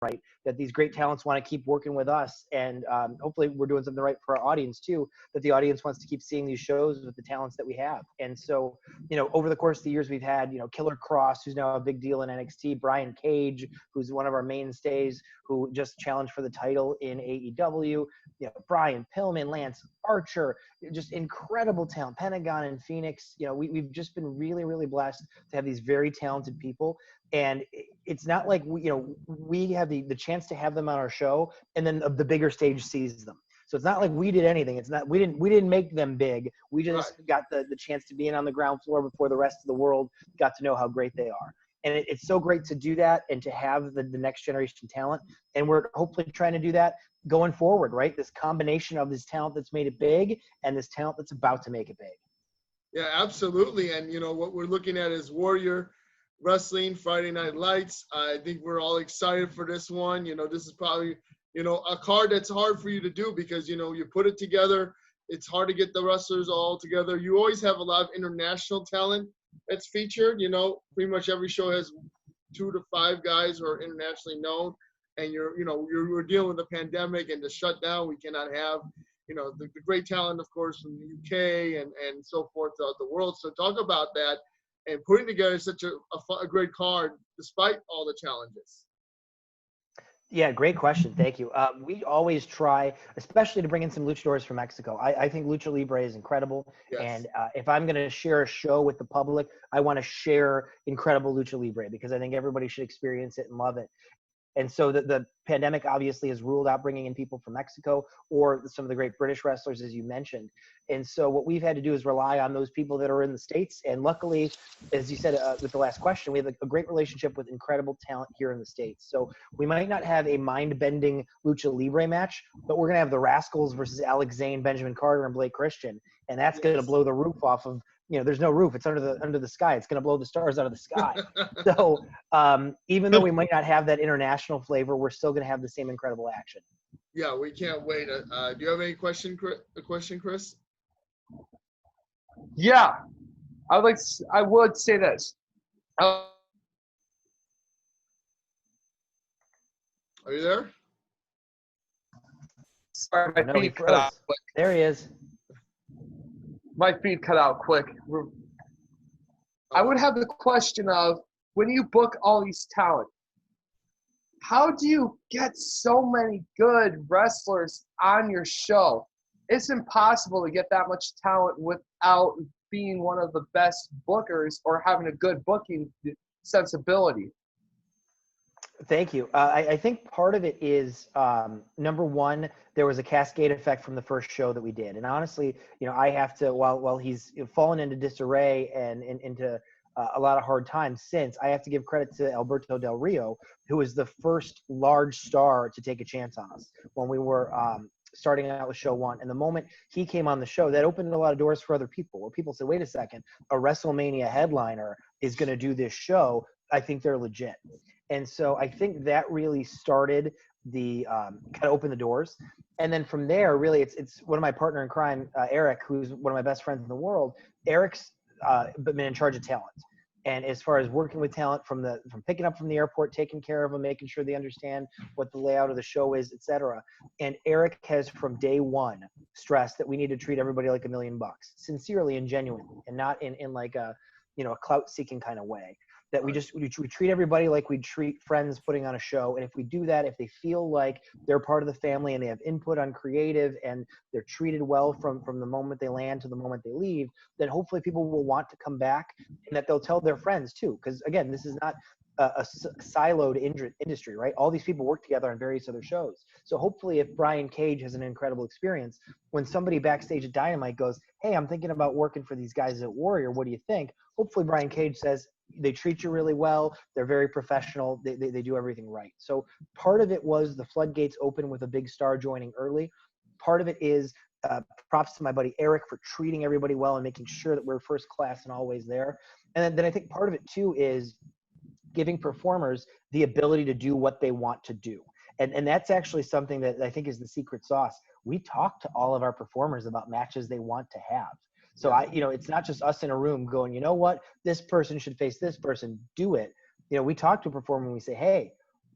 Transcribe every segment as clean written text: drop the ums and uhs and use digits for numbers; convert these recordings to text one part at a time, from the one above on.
right, that these great talents want to keep working with us. And hopefully we're doing something right for our audience too, that the audience wants to keep seeing these shows with the talents that we have. And so, over the course of the years, we've had, Killer Cross, who's now a big deal in NXT, Brian Cage, who's one of our mainstays, who just challenged for the title in AEW, Brian Pillman, Lance Archer, just incredible talent, Pentagon and Phoenix. We've just been really, really blessed to have these very talented people. And it's not like we have the chance to have them on our show, and then the bigger stage sees them. So it's not like we did anything. It's not, we didn't make them big. We just got the chance to be in on the ground floor before the rest of the world got to know how great they are. And it's so great to do that and to have the next generation talent. And we're hopefully trying to do that going forward, right? This combination of this talent that's made it big and this talent that's about to make it big. Yeah, absolutely. And, what we're looking at is Warrior Wrestling Friday Night Lights. I think we're all excited for this one. This is probably, a card that's hard for you to do because, you put it together. It's hard to get the wrestlers all together. You always have a lot of international talent that's featured. Pretty much every show has 2 to 5 guys who are internationally known. And we're dealing with the pandemic and the shutdown. We cannot have, the great talent, of course, from the UK and so forth throughout the world. So talk about that and putting together such a great card despite all the challenges. Yeah, great question. Thank you. We always try, especially to bring in some luchadors from Mexico. I think Lucha Libre is incredible. Yes. And if I'm going to share a show with the public, I want to share incredible Lucha Libre because I think everybody should experience it and love it. And so the pandemic obviously has ruled out bringing in people from Mexico or some of the great British wrestlers, as you mentioned. And so what we've had to do is rely on those people that are in the States. And luckily, as you said with the last question, we have a great relationship with incredible talent here in the States. So we might not have a mind-bending Lucha Libre match, but we're going to have the Rascalz versus Alex Zane, Benjamin Carter, and Blake Christian. And that's going to blow the roof off of, there's no roof. It's under the sky. It's going to blow the stars out of the sky. So even though we might not have that international flavor, we're still going to have the same incredible action. Yeah, we can't wait. Do you have any question, Kris? Yeah, I would say this. Are you there? Sorry, my feed cut out quick. There he is. My feed cut out quick. I would have the question of, when you book all these talent, how do you get so many good wrestlers on your show? It's impossible to get that much talent without being one of the best bookers or having a good booking sensibility. Thank you. I think part of it is, number one, there was a cascade effect from the first show that we did. And honestly, I have to, while he's fallen into disarray and into a lot of hard times since, I have to give credit to Alberto Del Rio, who was the first large star to take a chance on us when we were starting out with show one. And the moment he came on the show, that opened a lot of doors for other people, where people said, wait a second, a WrestleMania headliner is going to do this show. I think they're legit. And so I think that really started the kind of open the doors. And then from there, really, it's one of my partner in crime, Eric, who's one of my best friends in the world. Eric's been in charge of talent. And as far as working with talent from picking up from the airport, taking care of them, making sure they understand what the layout of the show is, et cetera. And Eric has from day one stressed that we need to treat everybody like $1 million, sincerely and genuinely, and not in like a clout seeking kind of way. That we treat everybody like we treat friends putting on a show. And if we do that, if they feel like they're part of the family and they have input on creative and they're treated well from the moment they land to the moment they leave, then hopefully people will want to come back and that they'll tell their friends too. Because again, this is not a siloed industry, right? All these people work together on various other shows. So hopefully if Brian Cage has an incredible experience, when somebody backstage at Dynamite goes, hey, I'm thinking about working for these guys at Warrior, what do you think? Hopefully Brian Cage says, they treat you really well. They're very professional. They do everything right. So part of it was the floodgates open with a big star joining early. Part of it is props to my buddy Eric for treating everybody well and making sure that we're first class and always there. And then I think part of it too is giving performers the ability to do what they want to do. And that's actually something that I think is the secret sauce. We talk to all of our performers about matches they want to have. So it's not just us in a room going, you know what, this person should face this person, do it. We talk to a performer and we say, hey,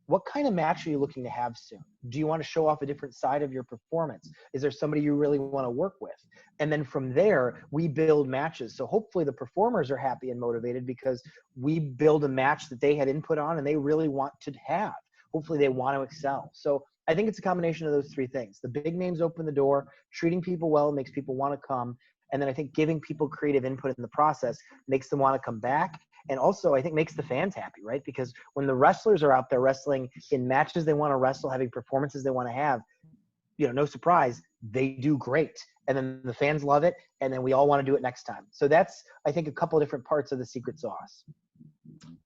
what kind of match are you looking to have soon? Do you want to show off a different side of your performance? Is there somebody you really want to work with? And then from there, we build matches. So hopefully the performers are happy and motivated because we build a match that they had input on and they really want to have. Hopefully they want to excel. So I think it's a combination of those three things. The big names open the door, treating people well makes people want to come. And then I think giving people creative input in the process makes them want to come back. And also, I think makes the fans happy, right? Because when the wrestlers are out there wrestling in matches they want to wrestle, having performances they want to have, no surprise, they do great. And then the fans love it, and then we all want to do it next time. So that's, I think, a couple of different parts of the secret sauce.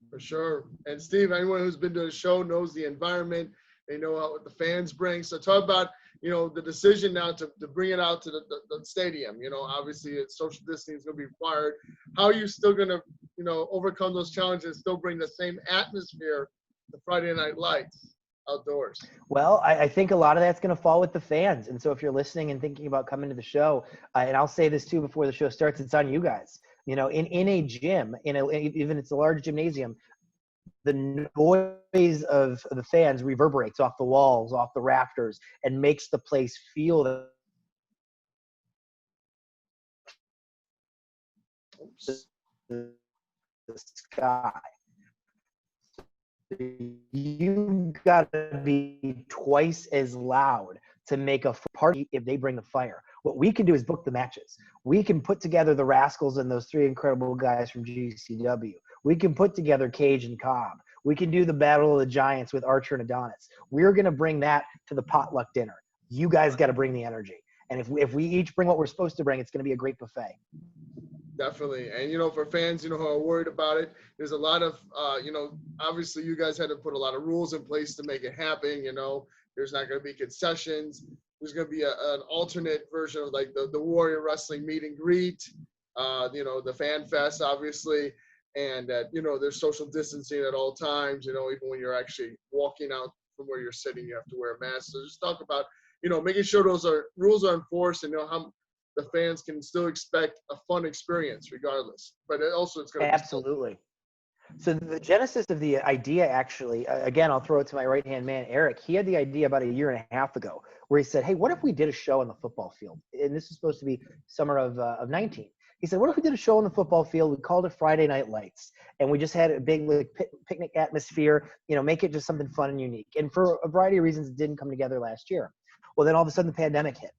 For sure. And Steve, anyone who's been to the show knows the environment. They know what the fans bring. So talk about, the decision now to bring it out to the stadium. Obviously it's social distancing is going to be required. How are you still going to, overcome those challenges and still bring the same atmosphere to Friday Night Lights outdoors? Well, I think a lot of that's going to fall with the fans. And so if you're listening and thinking about coming to the show, and I'll say this too before the show starts, it's on you guys. In a gym, even it's a large gymnasium, the noise of the fans reverberates off the walls, off the rafters, and makes the place feel the sky. You've got to be twice as loud to make a party if they bring the fire. What we can do is book the matches. We can put together the Rascalz and those three incredible guys from GCW. We can put together Cage and Cobb. We can do the Battle of the Giants with Archer and Adonis. We're going to bring that to the potluck dinner. You guys got to bring the energy. And if we each bring what we're supposed to bring, it's going to be a great buffet. Definitely. And, for fans, who are worried about it, there's a lot of, obviously you guys had to put a lot of rules in place to make it happen. There's not going to be concessions. There's going to be an alternate version of like the Warrior Wrestling meet and greet, the Fan Fest, obviously. And that, there's social distancing at all times, even when you're actually walking out from where you're sitting, you have to wear a mask. So just talk about, making sure those rules are enforced and, how the fans can still expect a fun experience regardless. But also it's going to absolutely. So the genesis of the idea, actually, again, I'll throw it to my right-hand man, Eric. He had the idea about a year and a half ago where he said, hey, what if we did a show on the football field? And this is supposed to be summer of 19. He said, what if we did a show on the football field? We called it Friday Night Lights. And we just had a big picnic atmosphere, make it just something fun and unique. And for a variety of reasons, it didn't come together last year. Well, then all of a sudden the pandemic hit.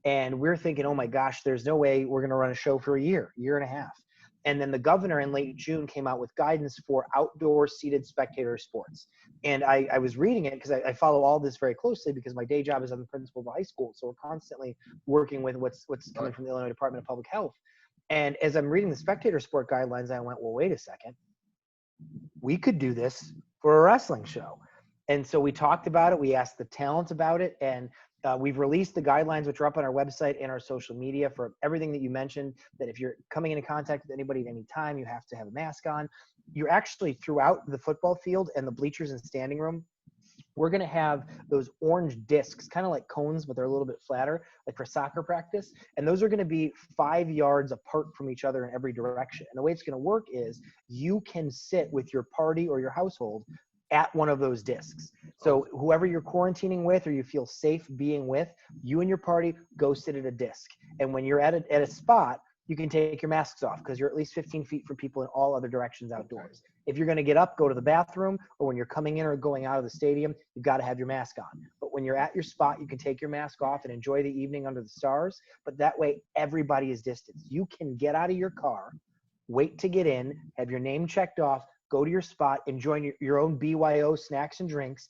And we're thinking, oh my gosh, there's no way we're going to run a show for a year and a half. And then the governor in late June came out with guidance for outdoor seated spectator sports. And I was reading it because I follow all this very closely because my day job is I'm the principal of a high school. So we're constantly working with what's coming from the Illinois Department of Public Health. And as I'm reading the spectator sport guidelines, I went, well, wait a second. We could do this for a wrestling show. And so we talked about it. We asked the talent about it. And we've released the guidelines, which are up on our website and our social media for everything that you mentioned, that if you're coming into contact with anybody at any time, you have to have a mask on. You're actually throughout the football field and the bleachers and standing room, we're going to have those orange discs, kind of like cones, but they're a little bit flatter, like for soccer practice. And those are going to be 5 yards apart from each other in every direction. And the way it's going to work is you can sit with your party or your household at one of those discs. So whoever you're quarantining with or you feel safe being with, you and your party go sit at a disc. And when you're at a spot, you can take your masks off because you're at least 15 feet from people in all other directions outdoors. If you're going to get up, go to the bathroom, or when you're coming in or going out of the stadium, you've got to have your mask on. But when you're at your spot, you can take your mask off and enjoy the evening under the stars. But that way, everybody is distanced. You can get out of your car, wait to get in, have your name checked off, go to your spot, enjoy your own BYO snacks and drinks,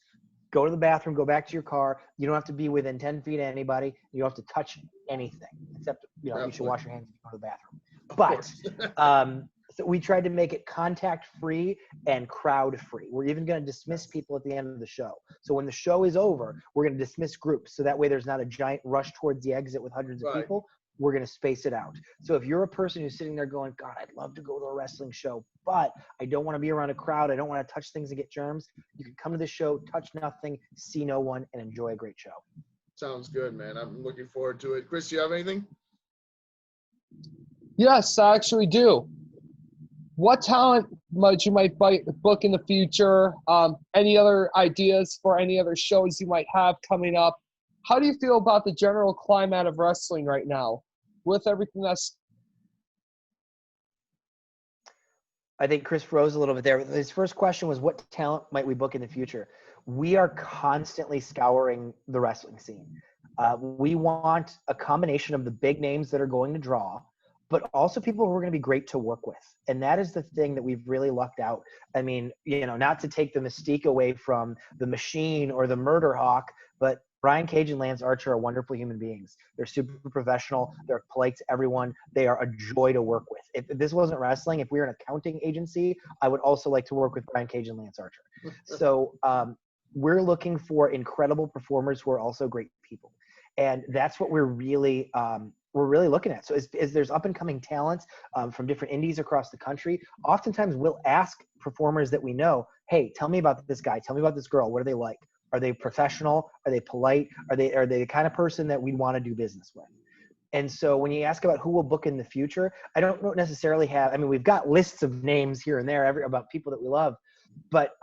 go to the bathroom, go back to your car. You don't have to be within 10 feet of anybody. You don't have to touch anything except, you should wash your hands and go to the bathroom. But so we tried to make it contact-free and crowd-free. We're even going to dismiss people at the end of the show. So when the show is over, we're going to dismiss groups. So that way there's not a giant rush towards the exit with hundreds of people. We're going to space it out. So if you're a person who's sitting there going, God, I'd love to go to a wrestling show, but I don't want to be around a crowd. I don't want to touch things and get germs. You can come to the show, touch nothing, see no one, and enjoy a great show. Sounds good, man. I'm looking forward to it. Kris, do you have anything? Yes, I actually do. what talent might book in the future? Any other ideas for any other shows you might have coming up? How do you feel about the general climate of wrestling right now with everything that's... I think Kris froze a little bit there. His first question was, what talent might we book in the future? We are constantly scouring the wrestling scene. We want a combination of the big names that are going to draw, but also people who are going to be great to work with. And that is the thing that we've really lucked out. I mean, not to take the mystique away from the Machine or the MurderHawk, but Brian Cage and Lance Archer are wonderful human beings. They're super professional. They're polite to everyone. They are a joy to work with. If this wasn't wrestling, if we were an accounting agency, I would also like to work with Brian Cage and Lance Archer. So we're looking for incredible performers who are also great people. And that's what we're really looking at. So as there's up and coming talents from different indies across the country, oftentimes we'll ask performers that we know, hey, tell me about this guy. Tell me about this girl. What are they like? Are they professional? Are they polite? Are they the kind of person that we want to do business with? And so when you ask about who will book in the future, I don't necessarily have, I mean, we've got lists of names here and there about people that we love, but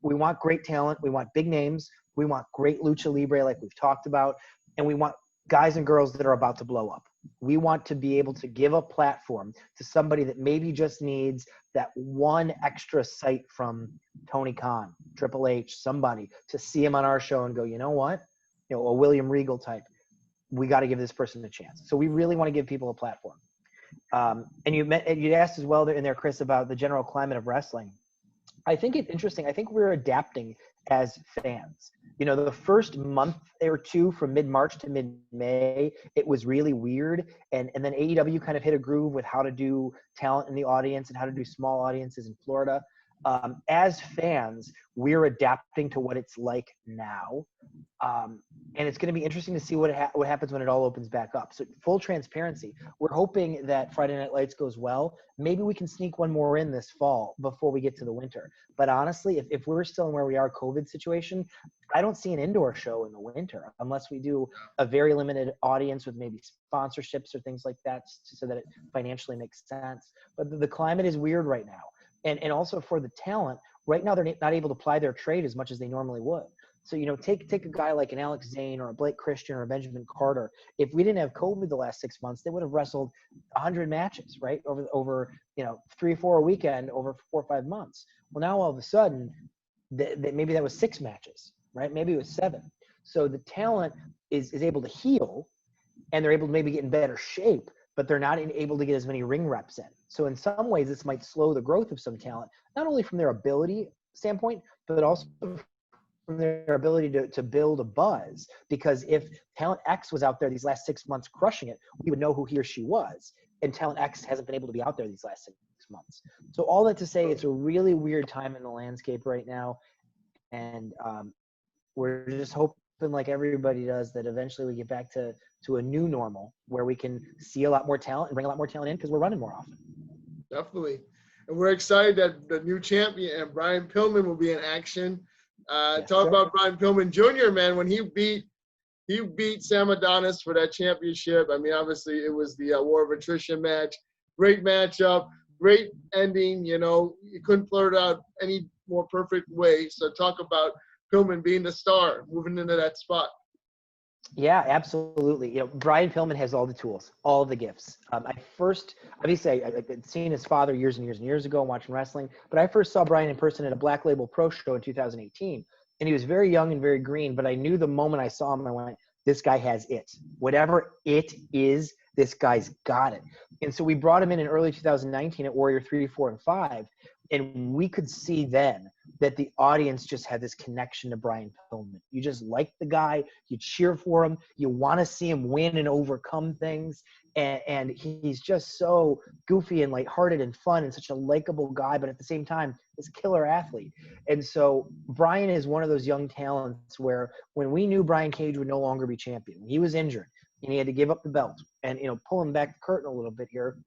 we want great talent. We want big names. We want great lucha libre like we've talked about. And we want guys and girls that are about to blow up. We want to be able to give a platform to somebody that maybe just needs that one extra sight from Tony Khan, Triple H, somebody to see him on our show and go, you know what? A William Regal type. We got to give this person a chance. So we really want to give people a platform. And you asked as well in there, Kris, about the general climate of wrestling. I think it's interesting. I think we're adapting as fans. The first month or two from mid-March to mid-May, it was really weird. And then AEW kind of hit a groove with how to do talent in the audience and how to do small audiences in Florida. As fans, we're adapting to what it's like now. And it's going to be interesting to see what happens when it all opens back up. So full transparency, we're hoping that Friday Night Lights goes well. Maybe we can sneak one more in this fall before we get to the winter. But honestly, if we're still in where we are COVID situation, I don't see an indoor show in the winter unless we do a very limited audience with maybe sponsorships or things like that so that it financially makes sense. But the climate is weird right now. And also for the talent, right now they're not able to ply their trade as much as they normally would. So, take a guy like an Alex Zane or a Blake Christian or a Benjamin Carter. If we didn't have COVID the last 6 months, they would have wrestled 100 matches, right? Over 3 or 4 a weekend over 4 or 5 months. Well, now all of a sudden, maybe that was 6 matches, right? Maybe it was 7. So the talent is able to heal, and they're able to maybe get in better shape, but they're not able to get as many ring reps in. So in some ways, this might slow the growth of some talent, not only from their ability standpoint, but also from their ability to build a buzz. Because if talent X was out there these last 6 months crushing it, we would know who he or she was. And talent X hasn't been able to be out there these last 6 months. So all that to say, it's a really weird time in the landscape right now. And we're just hoping, like everybody does, that eventually we get back to a new normal where we can see a lot more talent and bring a lot more talent in because we're running more often. Definitely. And we're excited that the new champion and Brian Pillman will be in action. Talk about Brian Pillman Jr., man, when he beat Sam Adonis for that championship. I mean, obviously it was the War of Attrition match. Great matchup, great ending. You couldn't flirt out any more perfect way. So talk about Pillman being the star, moving into that spot. Yeah, absolutely. Brian Pillman has all the tools, all the gifts. I'd seen his father years and years and years ago watching wrestling, but I first saw Brian in person at a Black Label Pro show in 2018. And he was very young and very green, but I knew the moment I saw him, I went, this guy has it. Whatever it is, this guy's got it. And so we brought him in early 2019 at Warrior 3, 4, and 5. And we could see then that the audience just had this connection to Brian Pillman. You just like the guy. You cheer for him. You want to see him win and overcome things. And he's just so goofy and lighthearted and fun and such a likable guy, but at the same time, this killer athlete. And so Brian is one of those young talents where when we knew Brian Cage would no longer be champion, when he was injured and he had to give up the belt and, pulling back the curtain a little bit here,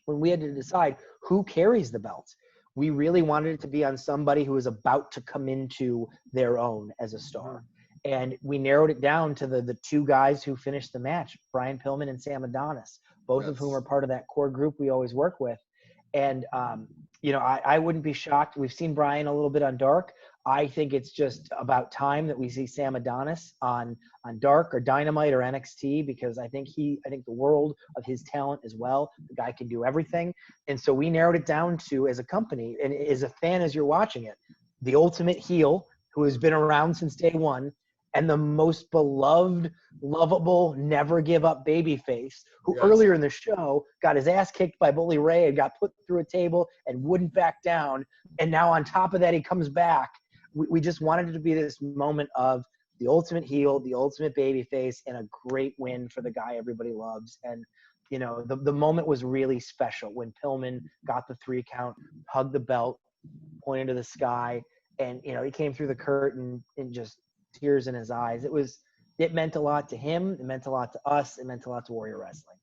when we had to decide who carries the belt, we really wanted it to be on somebody who was about to come into their own as a star. And we narrowed it down to the 2 guys who finished the match, Brian Pillman and Sam Adonis, both of whom are part of that core group we always work with. And you know, I wouldn't be shocked. We've seen Brian a little bit on Dark. I think it's just about time that we see Sam Adonis on Dark or Dynamite or NXT, because I think the world of his talent as well. The guy can do everything. And so we narrowed it down to, as a company and as a fan as you're watching it, the ultimate heel who has been around since day one, and the most beloved, lovable, never give up babyface, who earlier in the show got his ass kicked by Kylie Rae and got put through a table and wouldn't back down. And now on top of that, he comes back. We just wanted it to be this moment of the ultimate heel, the ultimate babyface, and a great win for the guy everybody loves. And, you know, the moment was really special when Pillman got the 3 count, hugged the belt, pointed to the sky, and, you know, he came through the curtain and just tears in his eyes. It meant a lot to him. It meant a lot to us. It meant a lot to Warrior Wrestling.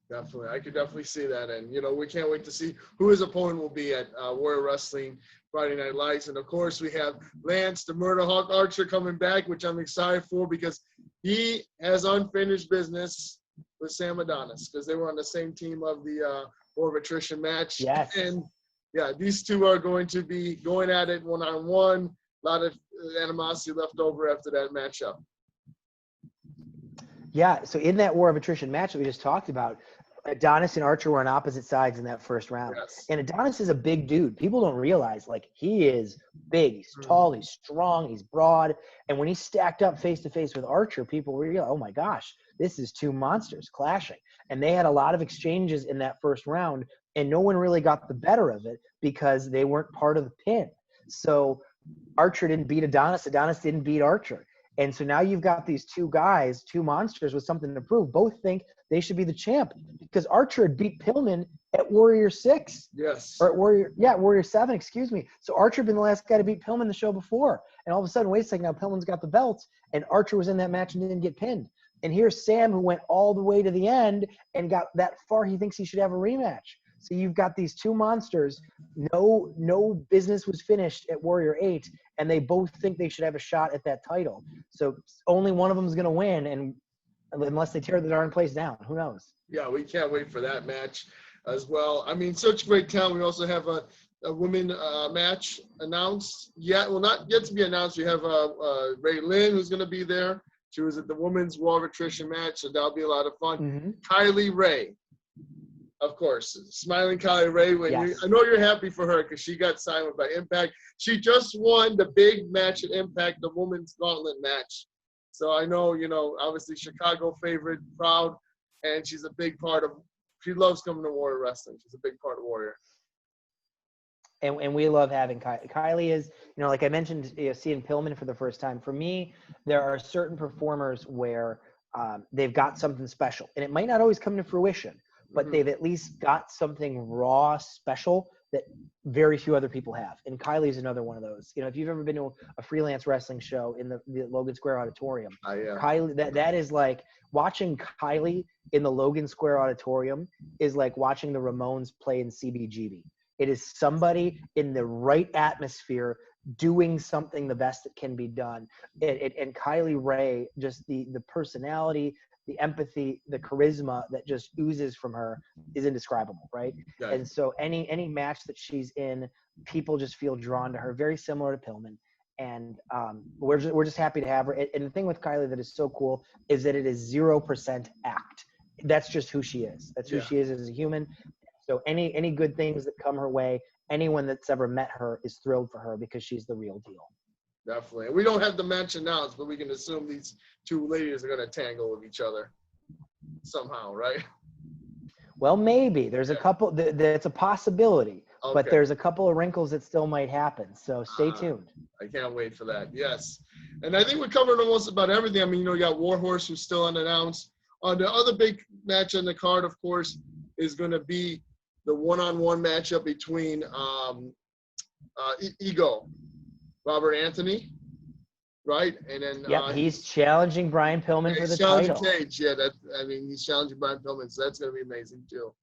Definitely. I could definitely see that. And, you know, we can't wait to see who his opponent will be at Warrior Wrestling Friday Night Lights. And, of course, we have Lance, the MurderHawk Archer, coming back, which I'm excited for because he has unfinished business with Sam Adonis because they were on the same team of the War of Attrition match. Yes. And, yeah, these two are going to be going at it one-on-one. A lot of animosity left over after that matchup. Yeah, so in that War of Attrition match that we just talked about, Adonis and Archer were on opposite sides in that first round. Yes. And Adonis is a big dude. People don't realize, like, he is big, he's tall, he's strong, he's broad. And when he stacked up face-to-face with Archer, people realized, oh my gosh, this is 2 monsters clashing. And they had a lot of exchanges in that first round, and no one really got the better of it because they weren't part of the pin. So Archer didn't beat Adonis, Adonis didn't beat Archer. And so now you've got these 2 guys, 2 monsters with something to prove. Both think they should be the champ because Archer had beat Pillman at Warrior 6. Yes. Or at Warrior 7, excuse me. So Archer had been the last guy to beat Pillman the show before. And all of a sudden, wait a second, now Pillman's got the belts, and Archer was in that match and didn't get pinned. And here's Sam, who went all the way to the end and got that far. He thinks he should have a rematch. So you've got these 2 monsters. No business was finished at Warrior 8, and they both think they should have a shot at that title. So only one of them is going to win, and unless they tear the darn place down, who knows? Yeah, we can't wait for that match as well. I mean, such great talent. We also have a women match announced. Not yet to be announced. We have Raylynn, who's going to be there. She was at the women's War of Attrition match, so that'll be a lot of fun. Mm-hmm. Kylie Ray. Of course, smiling Kylie Ray. Yes. I know you're happy for her because she got signed by Impact. She just won the big match at Impact, the women's gauntlet match. So I know, you know, obviously Chicago favorite, proud, and she's a big part of. She loves coming to Warrior Wrestling. She's a big part of Warrior. And we love having Kylie. Kylie is, you know, like I mentioned, seeing Pillman for the first time. For me, there are certain performers where they've got something special, and it might not always come to fruition, but they've at least got something raw, special that very few other people have. And Kylie's another one of those. You know, if you've ever been to a freelance wrestling show in the Logan Square Auditorium, Kylie, that is like watching Kylie in the Logan Square Auditorium is like watching the Ramones play in CBGB. It is somebody in the right atmosphere doing something the best that can be done. And Kylie Ray, just the personality, the empathy, the charisma that just oozes from her is indescribable, right? Yeah. And so any match that she's in, people just feel drawn to her, very similar to Pillman. And we're just happy to have her. And the thing with Kylie that is so cool is that it is 0% act. That's just who she is. That's who she is as a human. So any good things that come her way, anyone that's ever met her is thrilled for her because she's the real deal. Definitely. We don't have the match announced, but we can assume these 2 ladies are going to tangle with each other somehow, right? Well, maybe. There's a couple. That's a possibility. Okay. But there's a couple of wrinkles that still might happen. So stay tuned. I can't wait for that. Yes. And I think we covered almost about everything. I mean, you know, you got Warhorse, who's still unannounced. The other big match on the card, of course, is going to be the one-on-one matchup between Ego, Robert Anthony, right? And then he's challenging Brian Pillman for the title. Cage, he's challenging Brian Pillman, so that's going to be amazing too.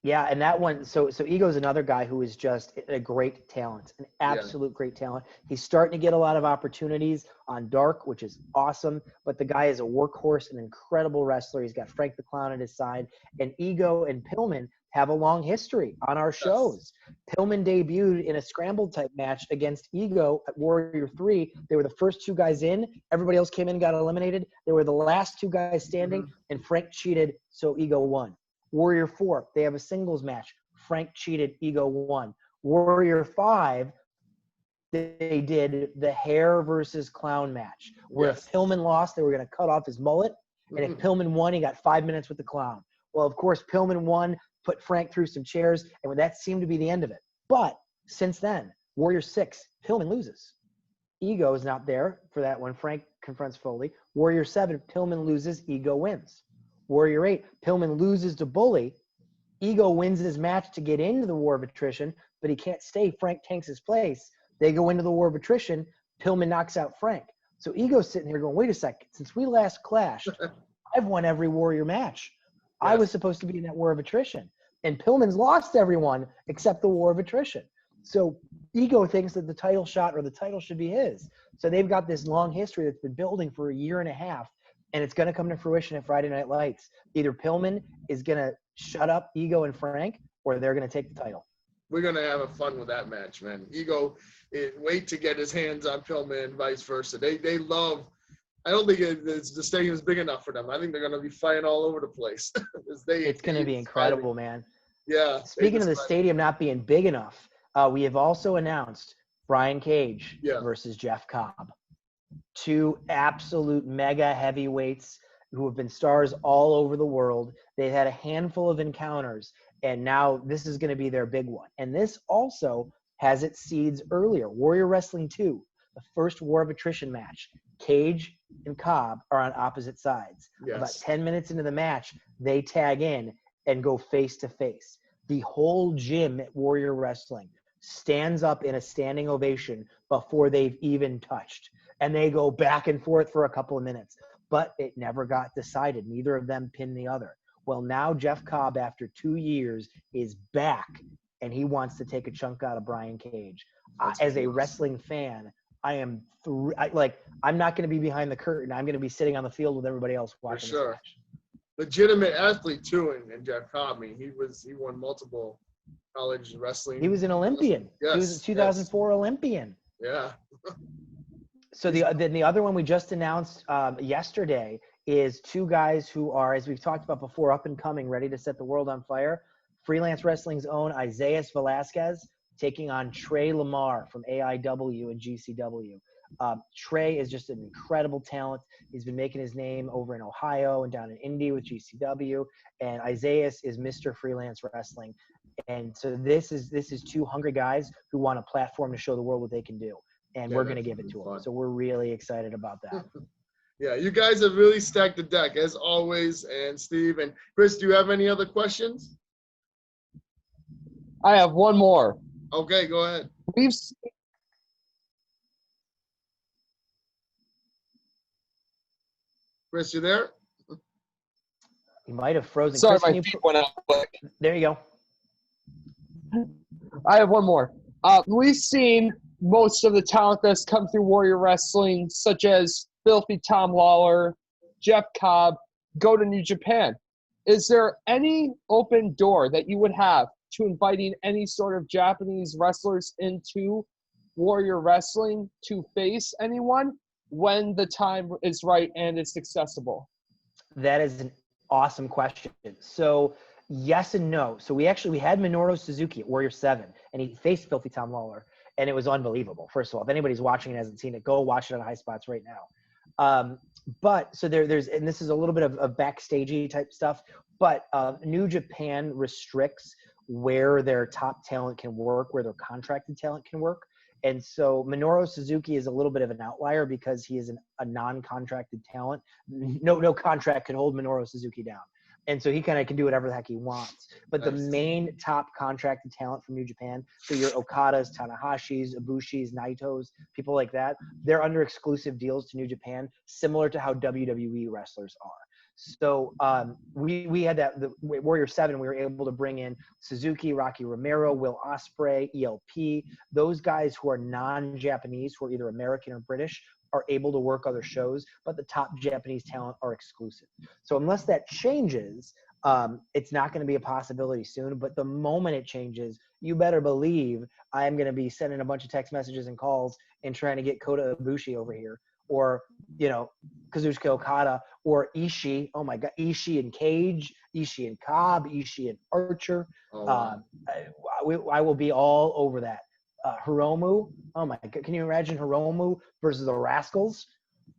Yeah, and that one, so Ego's another guy who is just a great talent, an absolute great talent. He's starting to get a lot of opportunities on Dark, which is awesome. But the guy is a workhorse, an incredible wrestler. He's got Frank the Clown at his side, and Ego and Pillman have a long history on our shows. Pillman debuted in a scramble type match against Ego at Warrior 3. They were the first two guys in. Everybody else came in, got eliminated. They were the last two guys standing, and Frank cheated, so Ego won. Warrior 4, they have a singles match. Frank cheated, Ego won. Warrior 5, they did the hair versus clown match, where if Pillman lost, they were going to cut off his mullet. And if Pillman won, he got 5 minutes with the clown. Well, of course, Pillman won, put Frank through some chairs, and that seemed to be the end of it. But since then, Warrior 6, Pillman loses. Ego is not there for that one. Frank confronts Foley. Warrior 7, Pillman loses, Ego wins. Warrior 8, Pillman loses to Bully. Ego wins his match to get into the War of Attrition, but he can't stay. Frank tanks his place. They go into the War of Attrition. Pillman knocks out Frank. So Ego's sitting here going, wait a second. Since we last clashed, I've won every Warrior match. I was supposed to be in that War of Attrition. And Pillman's lost everyone except the War of Attrition. So Ego thinks that the title shot or the title should be his. So they've got this long history that's been building for a year and a half. And it's going to come to fruition at Friday Night Lights. Either Pillman is going to shut up Ego and Frank, or they're going to take the title. We're going to have fun with that match, man. Ego, wait to get his hands on Pillman and vice versa. They love – I don't think the stadium is big enough for them. I think they're going to be fighting all over the place. It's going to be incredible, man. Yeah. Speaking of the stadium not being big enough, we have also announced Brian Cage versus Jeff Cobb. Two absolute mega heavyweights who have been stars all over the world. They had a handful of encounters, and now this is going to be their big one. And this also has its seeds earlier. Warrior Wrestling 2, the first War of Attrition match. Cage and Cobb are on opposite sides. About 10 minutes into the match, they tag in and go face-to-face. The whole gym at Warrior Wrestling stands up in a standing ovation before they've even touched. And they go back and forth for a couple of minutes. But it never got decided. Neither of them pinned the other. Well, now Jeff Cobb, after 2 years, is back, and he wants to take a chunk out of Brian Cage. As a wrestling fan, I am I'm not going to be behind the curtain. I'm going to be sitting on the field with everybody else watching. For sure. This match. Legitimate athlete too, and Jeff Cobb. I mean, he won multiple college wrestling. He was an Olympian. Yes, he was a 2004 Olympian. Yeah. So the other one we just announced yesterday is two guys who are, as we've talked about before, up and coming, ready to set the world on fire. Freelance Wrestling's own Isaiah Velasquez taking on Trey Lamar from AIW and GCW. Trey is just an incredible talent. He's been making his name over in Ohio and down in Indy with GCW. And Isaiah is Mr. Freelance Wrestling. And so this is two hungry guys who want a platform to show the world what they can do. And we're going to give it to them. So we're really excited about that. Yeah, you guys have really stacked the deck, as always. And Steve and Kris, do you have any other questions? I have one more. Okay, go ahead. Kris, you there? You might have frozen. Sorry, Kris, my feet went out quick. There you go. I have one more. We've seen most of the talent that's come through Warrior Wrestling, such as Filthy Tom Lawler, Jeff Cobb, go to New Japan. Is there any open door that you would have to inviting any sort of Japanese wrestlers into Warrior Wrestling to face anyone when the time is right and it's accessible? That is an awesome question. So yes and no. So we had Minoru Suzuki at Warrior 7, and he faced Filthy Tom Lawler, and it was unbelievable. First of all, if anybody's watching and hasn't seen it, go watch it on High Spots right now. But so there's, and this is a little bit of backstagey type stuff, but New Japan restricts where their top talent can work, where their contracted talent can work. And so Minoru Suzuki is a little bit of an outlier because he is a non-contracted talent. No contract could hold Minoru Suzuki down. And so he kind of can do whatever the heck he wants. But the main top contracted talent from New Japan, so your Okadas, Tanahashis, Ibushis, Naitos, people like that, they're under exclusive deals to New Japan, similar to how WWE wrestlers are. So we had the Warrior 7. We were able to bring in Suzuki, Rocky Romero, Will Ospreay, ELP. Those guys who are non-Japanese, who are either American or British, are able to work other shows, but the top Japanese talent are exclusive. So unless that changes, it's not going to be a possibility soon. But the moment it changes, you better believe I'm going to be sending a bunch of text messages and calls and trying to get Kota Ibushi over here, or, you know, Kazuchika Okada, or Ishii. Oh my God, Ishii and Cage, Ishii and Cobb, Ishii and Archer. Oh, wow. I will be all over that. Hiromu. Oh my God, can you imagine Hiromu versus the Rascalz,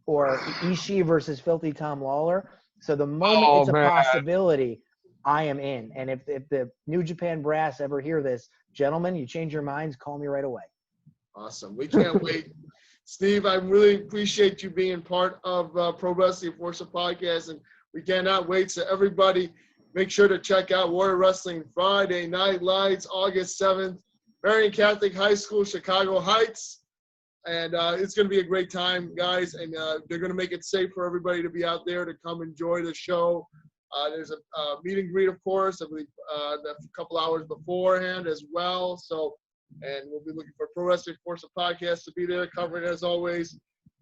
or Ishii versus Filthy Tom Lawler? So the moment it's a possibility, I am in. And if the New Japan brass ever hear this, gentlemen, you change your minds, call me right away. Awesome. We can't wait. Steve, I really appreciate you being part of Pro Wrestling Force Podcast, and we cannot wait. So everybody, make sure to check out Warrior Wrestling Friday Night Lights, August 7th, Marian Catholic High School, Chicago Heights. And it's going to be a great time, guys, and they're going to make it safe for everybody to be out there to come enjoy the show. There's a meet and greet, of course, I believe a couple hours beforehand as well. So, and we'll be looking for Pro Wrestling Force Podcast to be there covering it as always.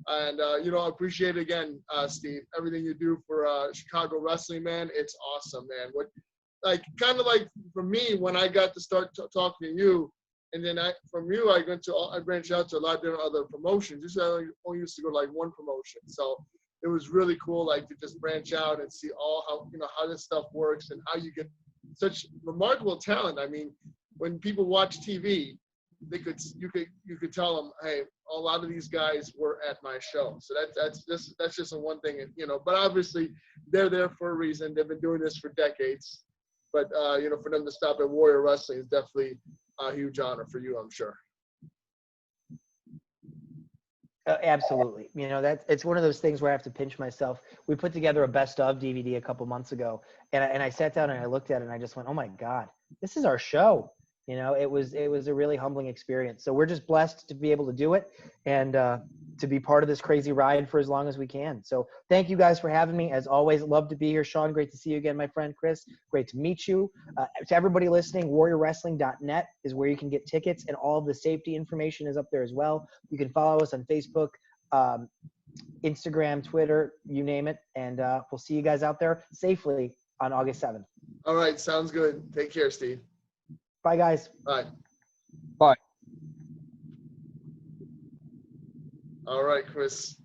And, you know, I appreciate it again, Steve, everything you do for Chicago wrestling, man. It's awesome, man. Kind of like for me, when I got to start talking to you, and then from you, I branched out to a lot of different other promotions. Just I only used to go to like one promotion. So it was really cool, like, to just branch out and see how this stuff works and how you get such remarkable talent. I mean, when people watch TV, you could tell them, hey, a lot of these guys were at my show. So that's just a one thing, you know. But obviously, they're there for a reason. They've been doing this for decades. But you know, for them to stop at Warrior Wrestling is definitely a huge honor for you, I'm sure. Absolutely. You know, it's one of those things where I have to pinch myself. We put together a best of DVD a couple months ago, and I sat down and I looked at it and I just went, oh my God, this is our show. You know, it was a really humbling experience. So we're just blessed to be able to do it and to be part of this crazy ride for as long as we can. So thank you guys for having me. As always, love to be here. Sean, great to see you again, my friend. Chris, great to meet you. To everybody listening, warriorwrestling.net is where you can get tickets, and all of the safety information is up there as well. You can follow us on Facebook, Instagram, Twitter, you name it. And we'll see you guys out there safely on August 7th. All right. Sounds good. Take care, Steve. Bye, guys. Bye. Bye. All right, Chris.